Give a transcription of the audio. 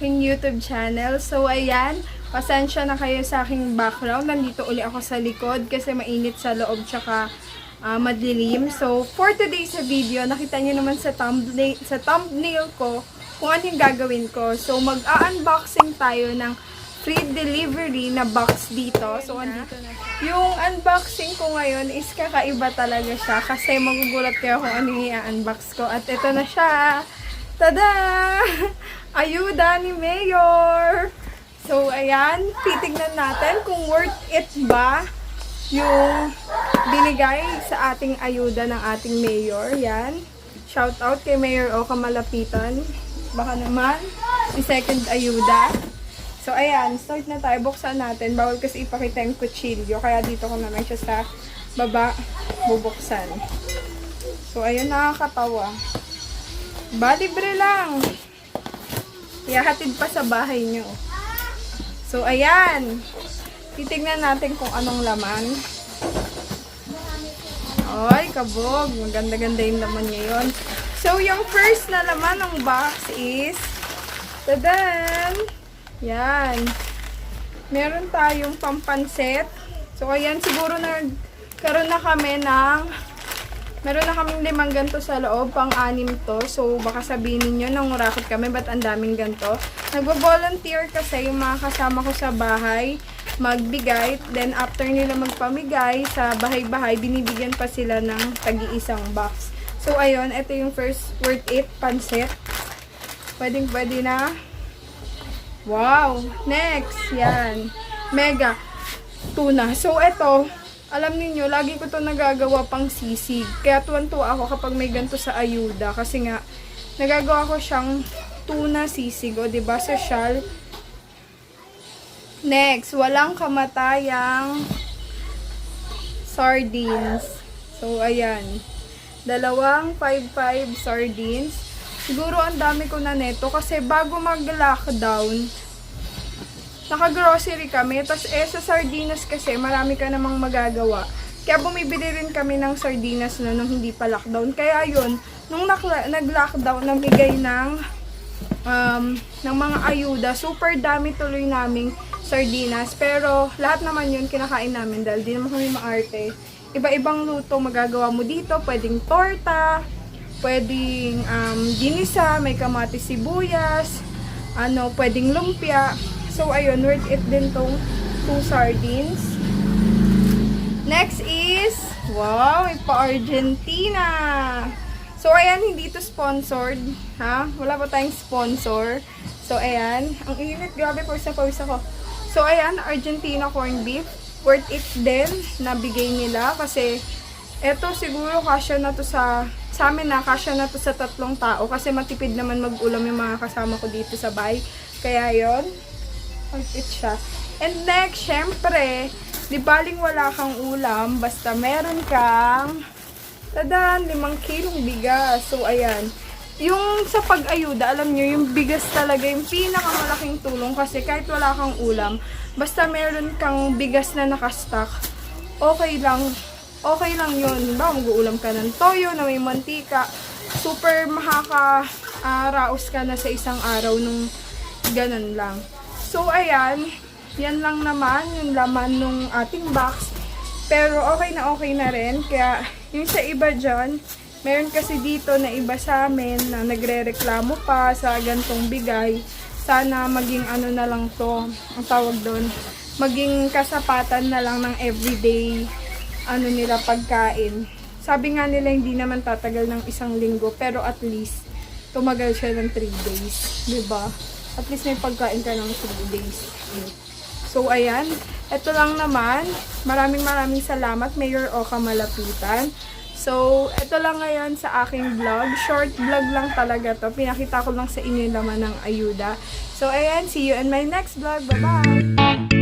aking YouTube channel. So, ayan, pasensya na kayo sa aking background. Nandito uli ako sa likod kasi mainit sa loob tsaka madilim. So, for today's video, nakita nyo naman sa thumbnail ko kung ano yung gagawin ko. So, mag-unboxing tayo ng free delivery na box dito. So, andito na siya. Yung unboxing ko ngayon is kakaiba talaga siya kasi magugulat kayo kung ano yung i-unbox ko. At ito na siya. Tada! Ayuda ni Mayor! So, ayan. Titignan natin kung worth it ba yung binigay sa ating ayuda ng ating Mayor. Yan. Shout out kay Mayor O Kamalapitan. Baka naman, yung second ayuda. So, ayan, start na tayo. Buksan natin. Bawal kasi ipakita yung kutsilyo. Kaya dito ko naman siya sa baba bubuksan. So, ayan, nakakatawa. Libre lang. Ihahatid pa sa bahay nyo. So, ayan. Titignan natin kung anong laman. Ay, kabog. Maganda-ganda yung laman ngayon. So, yung first na laman ng box is tadan! Yan. Meron tayong pampanset. So, ayan, siguro nagkaroon na kami meron na kaming 5 ganto sa loob, pang-anim to. So, baka sabihin ninyo, nangurakot kami, ba't ang daming ganto? Nagbo-volunteer kasi yung mga kasama ko sa bahay, magbigay. Then, after nila magpamigay sa bahay-bahay, binibigyan pa sila ng tagi-isang box. So, ayun, ito yung first worth it, panset. Pwedeng-pwede na. Wow! Next! Yan. Mega tuna. So, ito, alam niyo lagi ko to nagagawa pang sisig. Kaya tuwan-tuwa ako kapag may ganito sa ayuda. Kasi nga, nagagawa ko siyang tuna sisig. O, diba? Social. Next, walang kamatayang sardines. So, ayan. 2 5-5 sardines. Siguro ang dami ko na neto kasi bago mag-lockdown, naka-grocery kami. Tapos sa sardinas kasi marami ka namang magagawa. Kaya bumibili rin kami ng sardinas na nung hindi pa lockdown. Kaya yun, nung nag-lockdown, namigay ng mga ayuda. Super dami tuloy naming sardinas. Pero lahat naman yun kinakain namin dahil di naman kami maarte. Iba-ibang luto magagawa mo dito. Pwedeng torta, pwedeng ginisa, may kamatis, sibuyas, pwedeng lumpia. So, ayun, worth it din tong 2 sardines. Next is, wow, pa-Argentina. So, ayan, hindi ito sponsored, ha? Wala pa tayong sponsor. So, ayan, ang init, grabe, pawis ako. So, ayan, Argentina corned beef. Worth it din na bigay nila kasi eto siguro kasya na to sa amin na kasya na to sa 3 tao kasi matipid naman mag-ulam yung mga kasama ko dito sa bahay. Kaya yon, worth it siya. And next, syempre, di baling wala kang ulam, basta meron kang tadan, 5 kilong bigas. So, ayan. Yung sa pag-ayuda, alam nyo, yung bigas talaga yung pinakamalaking tulong kasi kahit wala kang ulam, basta meron kang bigas na nakastock, okay lang yun. Diba, mag-uulam ka ng toyo na may mantika. Super makaka-raos ka na sa isang araw nung ganun lang. So, ayan. Yan lang naman yung laman nung ating box. Pero, okay na rin. Kaya, yung sa iba dyan, meron kasi dito na iba sa amin na nagre-reklamo pa sa gantong bigay. Sana maging na lang to, ang tawag doon, maging kasapatan na lang ng everyday nila pagkain. Sabi nga nila hindi naman tatagal ng 1 linggo pero at least tumagal siya ng 3 days, 'di ba? At least may pagkain ka ng 3 days. So ayan, ito lang naman. Maraming salamat Mayor O Kamalapitan. So ito lang ngayon sa aking vlog. Short vlog lang talaga to. Pinakita ko lang sa inyo yung laman ng ayuda. So ayan, see you in my next vlog. Bye-bye!